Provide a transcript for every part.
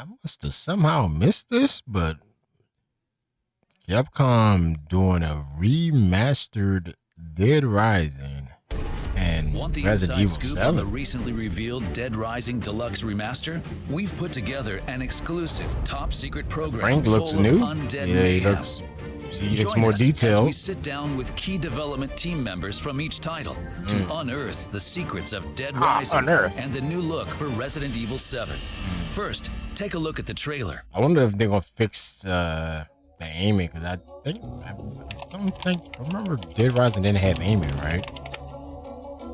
I must have somehow missed this, but Capcom doing a remastered Dead Rising and Want the Resident inside Evil scoop on the 7. recently revealed Dead Rising Deluxe Remaster? We've put together an exclusive top secret program Frank looks full new. of undead Yeah, mayhem. he looks Join more us As we detailed. sit down with key development team members from each title to unearth the secrets of Dead Rising and the new look for Resident Evil 7. First, take a look at the trailer. I wonder if they're gonna fix the aiming, because I remember Dead Rising didn't have aiming, right?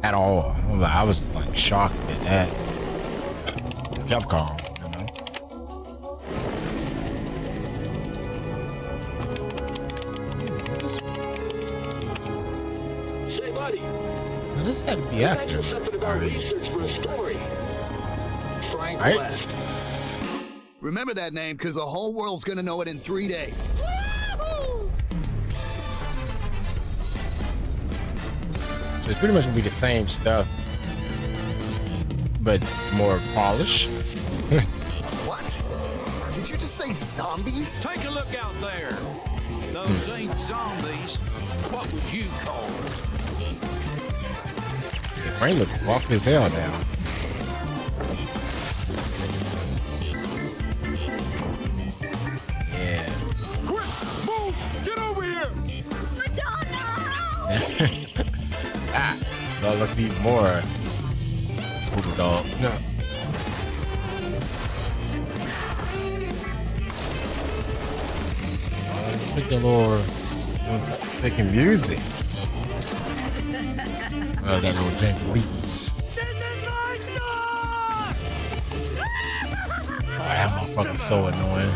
At all. I was like shocked at that. Capcom, you know. Say, buddy. Now, this had to be after. Something about research for a story. Frank Right? West. Remember that name, because the whole world's gonna know it in 3 days. So it's pretty much gonna be the same stuff, but more polished. What? Did you just say zombies? Take a look out there. Those ain't zombies. What would you call them? The frame look rough as hell now. Yeah. Quick, move! Get over here! That looks even more poodle dog. No. Pick the little making music. Oh, that little janky beats. Oh, that motherfucker's so annoying.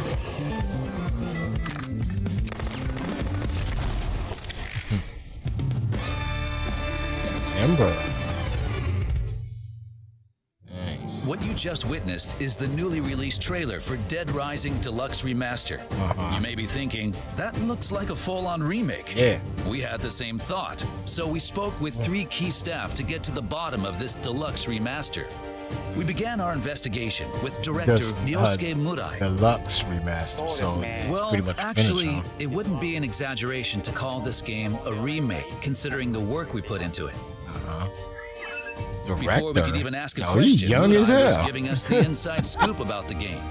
September. Nice. What you just witnessed is the newly released trailer for Dead Rising Deluxe Remaster. You may be thinking, that looks like a full-on remake. Yeah. We had the same thought, so we spoke with 3 key staff to get to the bottom of this Deluxe Remaster. We began our investigation with director Ryosuke Murai. Deluxe remaster, so it's Well, pretty much actually, finished, huh? it wouldn't be an exaggeration to call this game a remake, considering the work we put into it. Director. Before we could even ask a Yo, question, he's young as Murai was hell. giving us the inside scoop about the game.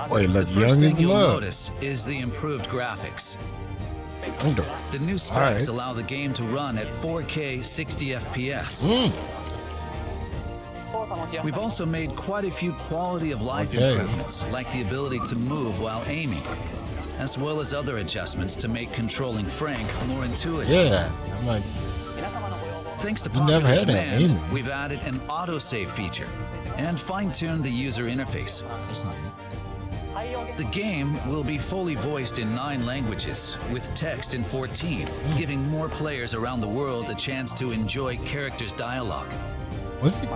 Boy, The look first young thing as a you'll mug. notice is the improved graphics. Younger. The new specs allow the game to run at 4K 60 FPS. We've also made quite a few quality of life improvements, like the ability to move while aiming, as well as other adjustments to make controlling Frank more intuitive. Yeah, I'm like, Thanks to You never popular had that demand, aiming. we've added an autosave feature and fine-tuned the user interface. The game will be fully voiced in 9 languages, with text in 14, giving more players around the world a chance to enjoy characters' dialogue. wasn't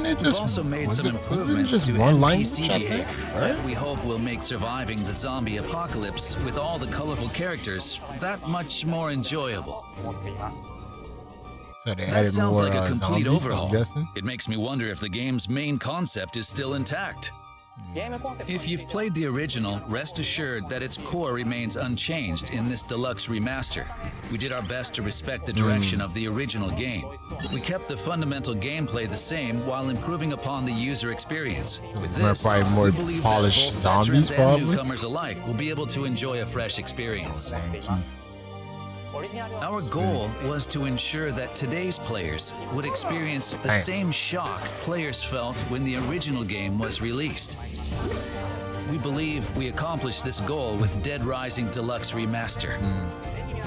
it We've just also made was some it- wasn't it improvements just to one NPC language, I think? behavior that we hope will make surviving the zombie apocalypse with all the colorful characters that much more enjoyable. So they That added sounds more like a complete zombies, I'm overhaul. guessing. It makes me wonder if the game's main concept is still intact. If you've played the original, rest assured that its core remains unchanged in this deluxe remaster. We did our best to respect the direction of the original game. We kept the fundamental gameplay the same while improving upon the user experience. With this, Probably more we believe that polished both zombies, veterans and probably. newcomers alike will be able to enjoy a fresh experience. Our goal was to ensure that today's players would experience the Damn. same shock players felt when the original game was released. We believe we accomplished this goal with Dead Rising Deluxe Remaster.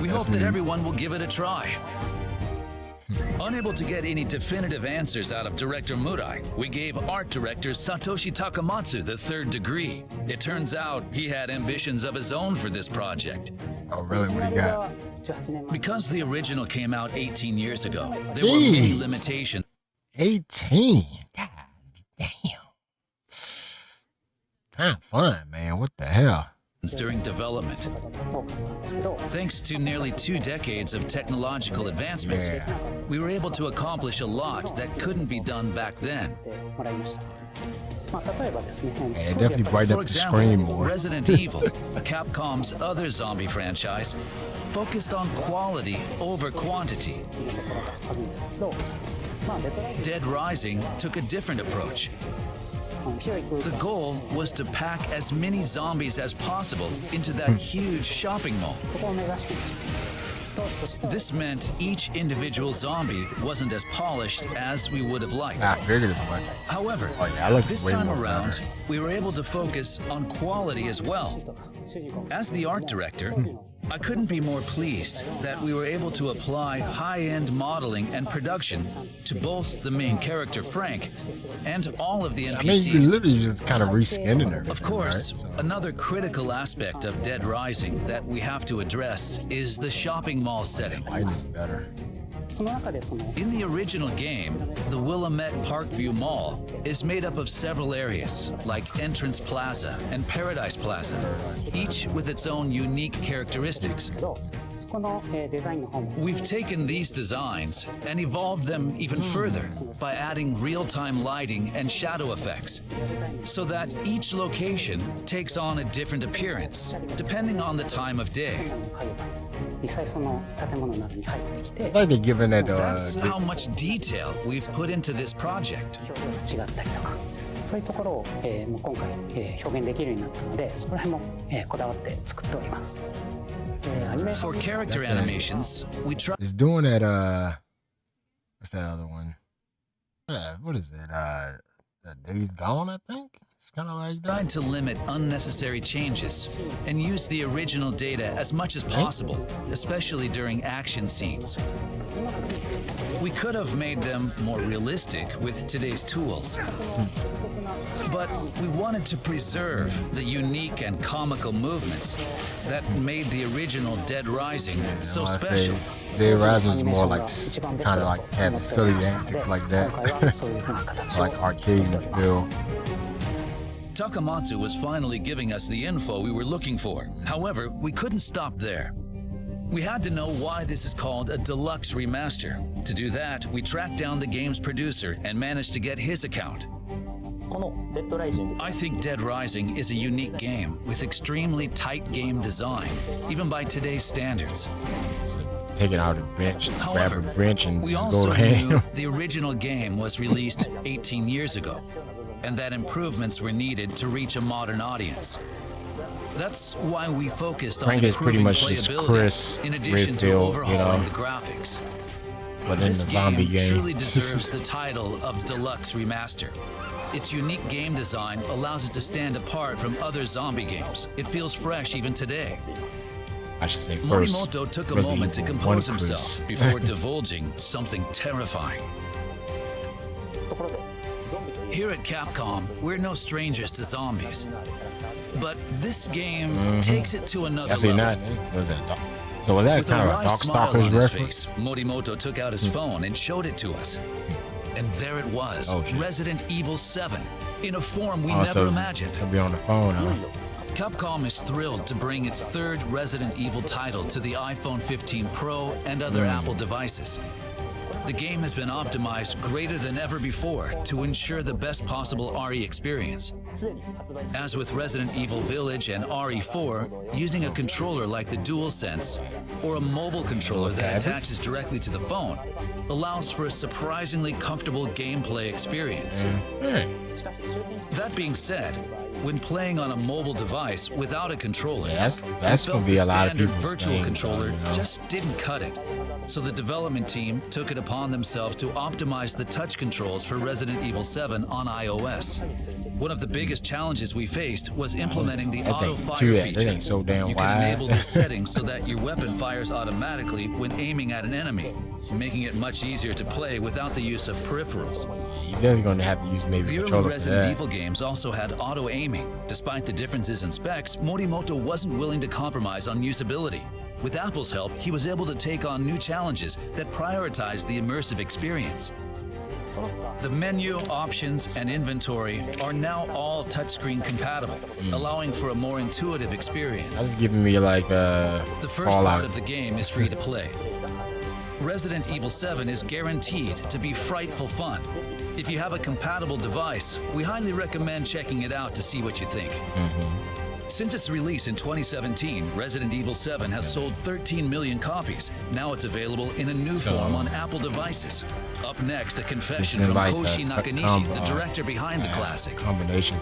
We hope that everyone will give it a try. Unable to get any definitive answers out of director Murai, we gave art director Satoshi Takamatsu the 3rd degree. It turns out he had ambitions of his own for this project. Oh, really? What do you got? Because the original came out 18 years ago, there were many Jeez. limitations 18. God damn. Kind of fun, man. What the hell? during development. Thanks to nearly 2 decades of technological advancements, we were able to accomplish a lot that couldn't be done back then. Yeah, it definitely brightened For up the screen example, more. Resident Evil, Capcom's other zombie franchise, focused on quality over quantity. Dead Rising took a different approach. The goal was to pack as many zombies as possible into that huge shopping mall. This meant each individual zombie wasn't as polished as we would have liked. I figured as much. However, Oh, yeah, I like this way time more around, better. we were able to focus on quality as well. As the art director, I couldn't be more pleased that we were able to apply high-end modeling and production to both the main character Frank and all of the I mean, you can NPCs. literally just kind of reskin it. Of course, another critical aspect of Dead Rising that we have to address is the shopping mall setting. Lighting's better. In the original game, the Willamette Parkview Mall is made up of several areas, like Entrance Plaza and Paradise Plaza, each with its own unique characteristics. We've taken these designs and evolved them even further by adding real-time lighting and shadow effects, so that each location takes on a different appearance, depending on the time of day. It's like they're giving it That's how much detail we've put into this project. そういうところを、もう今回、表現できるようになったので、そこら辺も、こだわって作っております。アニメーショ For ン character animations, we try it's doing that what's that other one? Yeah, what is it? Days Gone, I think? It's kind of like that. tried to limit unnecessary changes and use the original data as much as possible, especially during action scenes. We could have made them more realistic with today's tools. But we wanted to preserve the unique and comical movements that made the original Dead Rising so I say special. Dead Rising was more like kind of like having silly antics like that, そういう風な形を like arcade feel. Takamatsu was finally giving us the info we were looking for. However, we couldn't stop there. We had to know why this is called a Deluxe Remaster. To do that, we tracked down the game's producer and managed to get his account. このデッドライジング I think Dead Rising is a unique game with extremely tight game design, even by today's standards. So take it out of the bench, grab However, a bench, and we just also go to knew ham. the original game was released 18 years ago, and that improvements were needed to reach a modern audience. That's why we focused on Frank is pretty improving much just playability Chris in addition to Redfield, overhauling you know. the graphics. But in the This zombie game truly game, deserves the title of Deluxe Remaster. Its unique game design allows it to stand apart from other zombie games. It feels fresh even today. I should say first. Morimoto took a Resident moment to Evil compose 1 Chris. himself before divulging something terrifying. ところでゾンビという Here at Capcom, we're no strangers to zombies. But this game takes it to another Definitely level. not. Was that dog? So was that With kind a of a wry smile Darkstalkers on his reference? face, Morimoto took out his phone and showed it to us. And there it was, Oh, shit. Resident Evil 7, in a form we Oh, never so imagined. it'll be on the phone, huh? Capcom is thrilled to bring its third Resident Evil title to the iPhone 15 Pro and other Apple devices. The game has been optimized greater than ever before to ensure the best possible RE experience. すでに発売 As with Resident Evil Village and RE4, using a controller like the DualSense or a mobile controller that attaches directly to the phone allows for a surprisingly comfortable gameplay experience. Hey, しかし周辺機 That being said, when playing on a mobile device without a controller, yeah, that's we gonna felt be the a lot of standard people's virtual thing, controller you know? just didn't cut it. So the development team took it upon themselves to optimize the touch controls for Resident Evil 7 on iOS. One of the biggest challenges we faced was implementing the That auto thing- fire too, that feature. thing's so damn You can wide. enable this setting so that your weapon fires automatically when aiming at an enemy, making it much easier to play without the use of peripherals. you're definitely gonna have to use maybe The a early controller for Resident that. Evil games also had auto-aiming. Despite the differences in specs, Morimoto wasn't willing to compromise on usability. With Apple's help, he was able to take on new challenges that prioritized the immersive experience. The menu, options, and inventory are now all touchscreen compatible, allowing for a more intuitive experience. That's giving me like The first Fallout. part of the game is free to play. Resident Evil 7 is guaranteed to be frightful fun. If you have a compatible device, we highly recommend checking it out to see what you think. Since its release in 2017, Resident Evil 7 has sold 13 million copies. Now it's available in a new form on Apple devices. Up next, a confession from like Koshi Nakanishi, the director behind the classic. combination.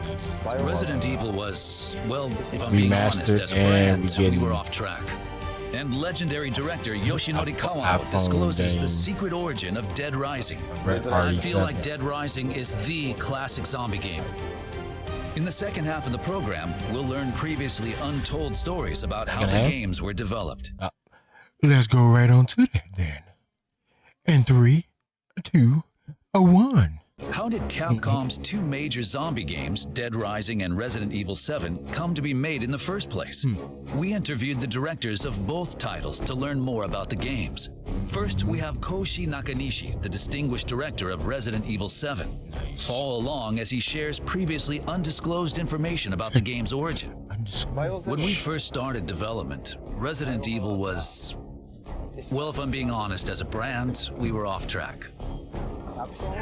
Resident Evil was, well, if I'm being honest, Remastered, as a and brand, we we getting were off track. And legendary director Yoshinori Kawano iPhone discloses the game. secret origin of Dead Rising. Red I Party feel 7. like Dead Rising is the classic zombie game. In the second half of the program, we'll learn previously untold stories about how the half? games were developed. Let's go right on to that then. In 3, 2, 1. How did Capcom's two major zombie games, Dead Rising and Resident Evil 7, come to be made in the first place? We interviewed the directors of both titles to learn more about the games. First, we have Koshi Nakanishi, the distinguished director of Resident Evil 7. Follow along as he shares previously undisclosed information about the game's origin. When we first started development, Resident Evil was... well, if I'm being honest, as a brand, we were off track.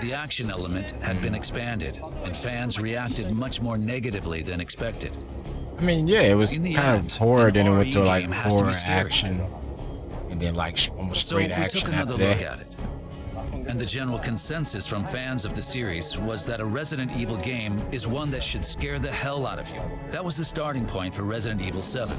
The action element had been expanded, and fans reacted much more negatively than expected. I mean, yeah, it was In the kind end, of horror, an then it went to RE like game has to be horror scary. action, and then like almost So straight we action took another after look that. at it. And the general consensus from fans of the series was that a Resident Evil game is one that should scare the hell out of you. That was the starting point for Resident Evil 7.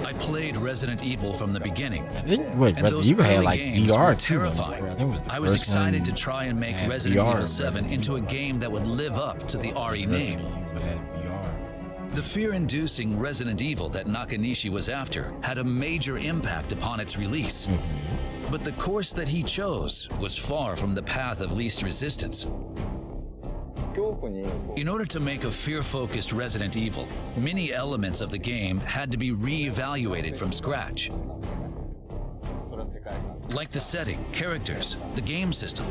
I played Resident Evil from the beginning. I think what And Resident those Evil had early like games VR were too. terrifying. I think it was the I was first excited one to try and make had Resident VR, Evil 7 into a game that would live up to the RE name. Resident Evil had VR. The fear-inducing Resident Evil that Nakanishi was after had a major impact upon its release. But the course that he chose was far from the path of least resistance. In order to make a fear-focused Resident Evil, many elements of the game had to be re-evaluated from scratch. Like the setting, characters, the game system.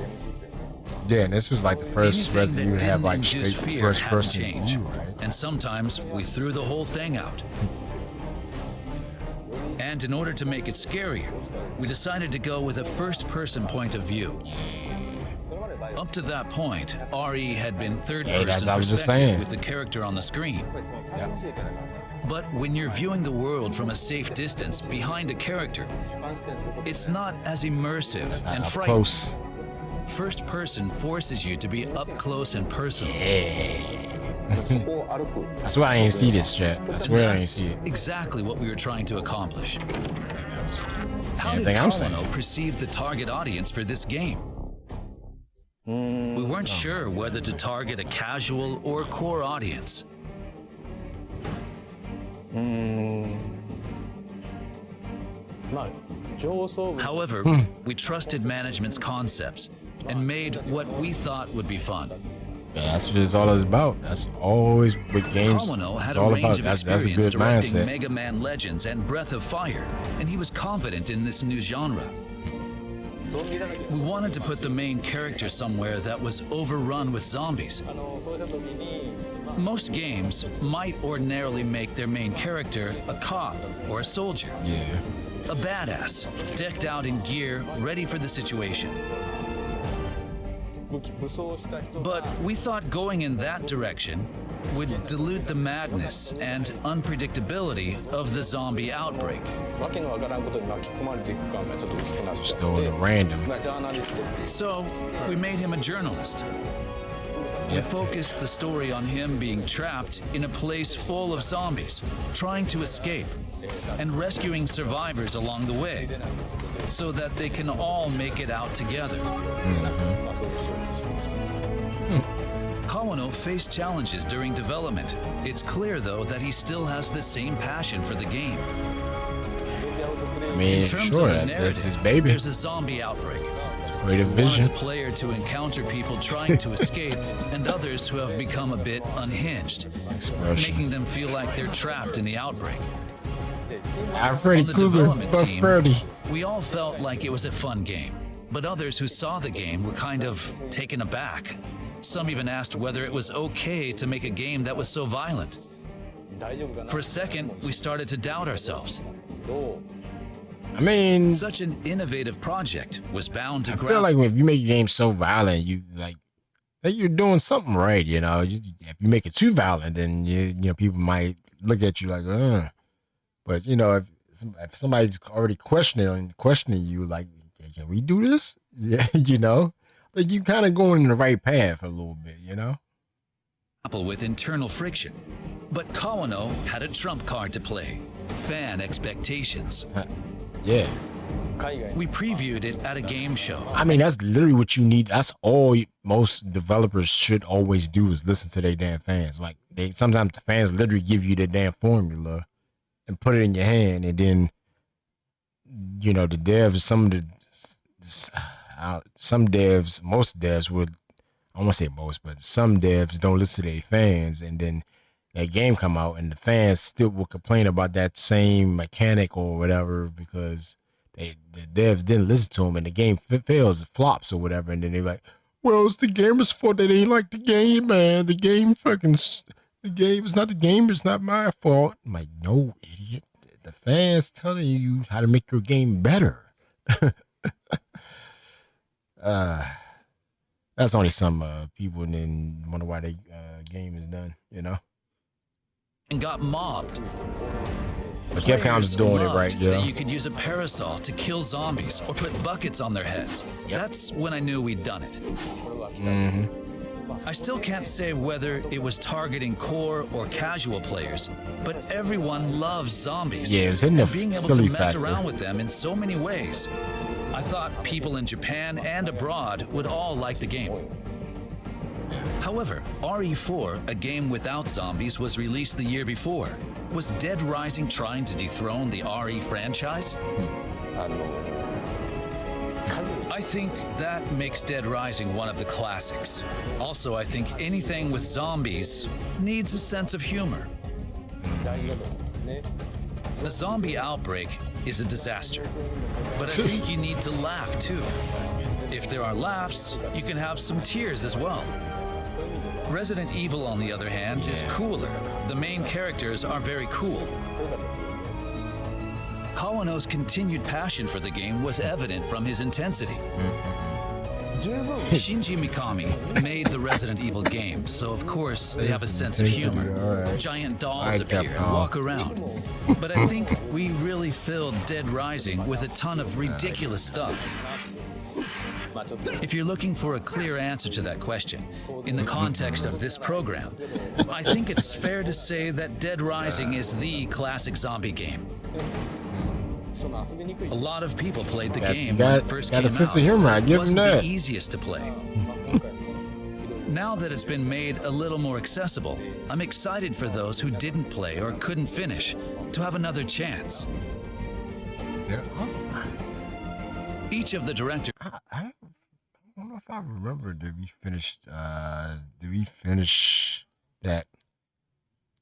Yeah, and this was like the first Anything Resident Evil that to have didn't like induce straight fear first had to person change. view, right? And sometimes we threw the whole thing out. And in order to make it scarier, we decided to go with a first-person point of view. Up to that point, RE had been third-person that's what I was just perspective saying. with the character on the screen. Yep. But when you're viewing the world from a safe distance behind a character, it's not as immersive and Up frightening. close. First person forces you to be up close and personal. I swear I ain't see this, chat. I swear I ain't see it. Exactly what we were trying to accomplish. How Same did thing I'm saying. Kawano perceive the target audience for this game? We weren't sure whether to target a casual or core audience. However, we trusted management's concepts and made what we thought would be fun. Yeah, that's what it's all about. That's always what games Kawano is had a all range about. of That's a experience good directing mindset. Mega Man Legends and Breath of Fire, and he was confident in this new genre. We wanted to put the main character somewhere that was overrun with zombies. Most games might ordinarily make their main character a cop or a soldier, Yeah. a badass, decked out in gear, ready for the situation. But we thought going in that direction would dilute the madness and unpredictability of the zombie outbreak. Just throwing it random. So we made him a journalist. We focused the story on him being trapped in a place full of zombies, trying to escape, and rescuing survivors along the way, so that they can all make it out together. Kawano faced challenges during development. It's clear, though, that he still has the same passion for the game. I mean, In terms sure, of the that's his narrative, baby. there's a zombie outbreak. Creative We wanted vision. the player to encounter people trying to escape and others who have become a bit unhinged, Expression. making them feel like they're trapped in the outbreak. Freddy On the Krueger, development but team, Freddy. we all felt like it was a fun game. but others who saw the game were kind of taken aback. Some even asked whether it was okay to make a game that was so violent. For a second, we started to doubt ourselves. I mean, Such an innovative project was bound to I feel like if you make a game so violent, you like you're doing something right. You know, if you make it too violent, then you know people might look at you like, But you know, if somebody's already questioning you, like, can we do this? Yeah, you know, like you kind of going in the right path a little bit. You know, with internal friction. But Kawano had a trump card to play: fan expectations. yeah. We previewed it at a game show. I mean, that's literally what you need. That's all most developers should always do is listen to their damn fans. Like sometimes the fans literally give you the damn formula and put it in your hand, and then you know the devs, most devs would. I won't say most, but some devs don't listen to their fans, and then that game come out, and the fans still will complain about that same mechanic or whatever because the devs didn't listen to them, and the game fails, it flops or whatever, and then they're like, "Well, it's the gamer's fault. They ain't like the game, man. The game, it's not the game. It's not my fault." I'm like, "No, idiot. The fans telling you how to make your game better." That's only some people, and then wonder why they game is done, you know. And got mobbed. But Capcom's doing it right, yeah. yeah. You could use a parasol to kill zombies or put buckets on their heads. Yep. That's when I knew we'd done it. I still can't say whether it was targeting core or casual players, but everyone loves zombies. Yeah, it was in the being able silly to mess factor. around with them in so many ways. I thought people in Japan and abroad would all like the game. However, RE4, a game without zombies, was released the year before. Was Dead Rising trying to dethrone the RE franchise? I think that makes Dead Rising one of the classics. Also, I think anything with zombies needs a sense of humor. The zombie outbreak is a disaster, but I think you need to laugh too. If there are laughs, you can have some tears as well. Resident Evil, on the other hand, is cooler. The main characters are very cool. Kawano's continued passion for the game was evident from his intensity. Shinji Mikami made the Resident Evil game, so of course they have a sense of humor. Right. Giant dolls appear and walk around. But I think we really filled Dead Rising with a ton of ridiculous stuff. If you're looking for a clear answer to that question, in the context of this program, I think it's fair to say that Dead Rising is the classic zombie game. A lot of people played the game when it first came out. Got a sense of humor, I give them that. It wasn't the easiest to play. Now that it's been made a little more accessible, I'm excited for those who didn't play or couldn't finish to have another chance. Yeah. Each of the directors. I don't know if I remember. Did we finish that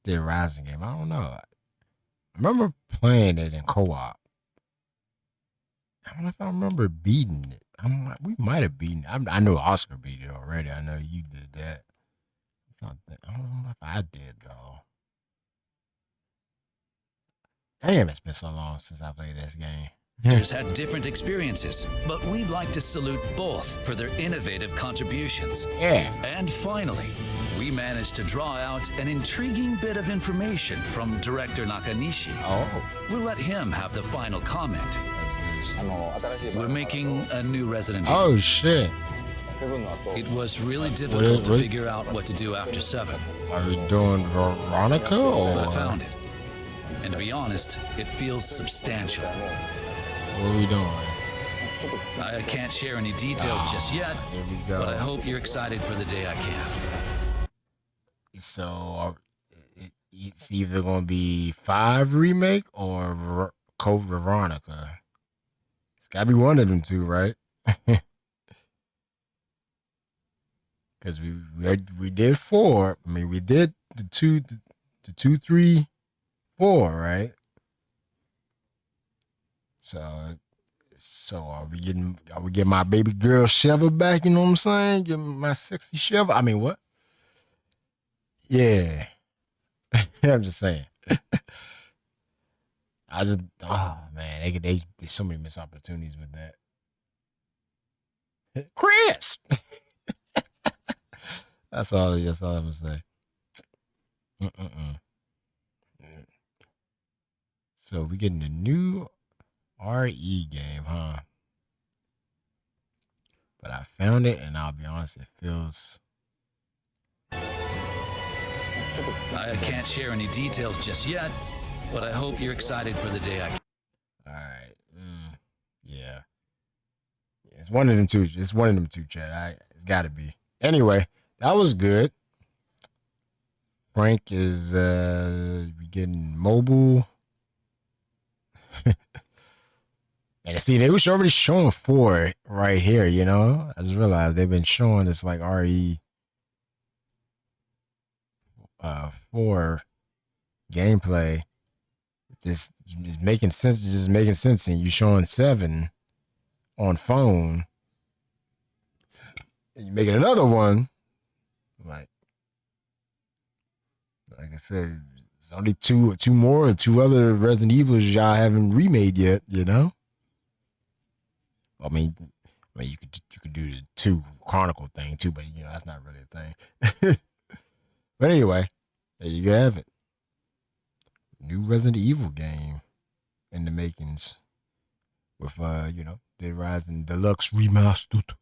Dead Rising game? I don't know. I remember playing it in co-op. I don't know if I remember beating it. We might have beaten it. I know Oscar beat it already. I know you did that. I don't know if I did though. Damn, it's been so long since I played this game. Had different experiences, but we'd like to salute both for their innovative contributions. Yeah. And finally, we managed to draw out an intriguing bit of information from director Nakanishi. Oh. We'll let him have the final comment. We're making a new Resident Evil. Oh shit. It was really difficult to figure out what to do after 7. Are we doing Veronica or? But I found it. And to be honest, it feels substantial. What are we doing? I can't share any details just yet, here we go. but I hope you're excited for the day I can. So it's either going to be 5 remake or Code Veronica. It's got to be one of them two, right? Because we did 4. I mean, we did the 2, 3, 4, right? So So are we getting my baby girl Sheva back? You know what I'm saying? Getting my sexy Sheva. I mean, what? Yeah. I'm just saying. Oh man, there's so many missed opportunities with that. Chris. That's all I'm gonna say. So we getting a new RE game, huh? But I found it, and I'll be honest, it feels. I can't share any details just yet, but I hope you're excited for the day I. All right. Yeah. It's one of them two. It's one of them two, Chad. It's got to be. Anyway, that was good. Frank is getting mobile. And see, they was already showing 4 right here, you know? I just realized they've been showing this like RE 4 gameplay. This is making sense. It's just making sense. And you showing 7 on phone. And you making another one. Like I said, it's only two other Resident Evils y'all haven't remade yet, you know? I mean, you could do the 2 Chronicle thing too, but you know that's not really a thing. But anyway, there you have it. New Resident Evil game in the makings with Dead Rising Deluxe Remastered.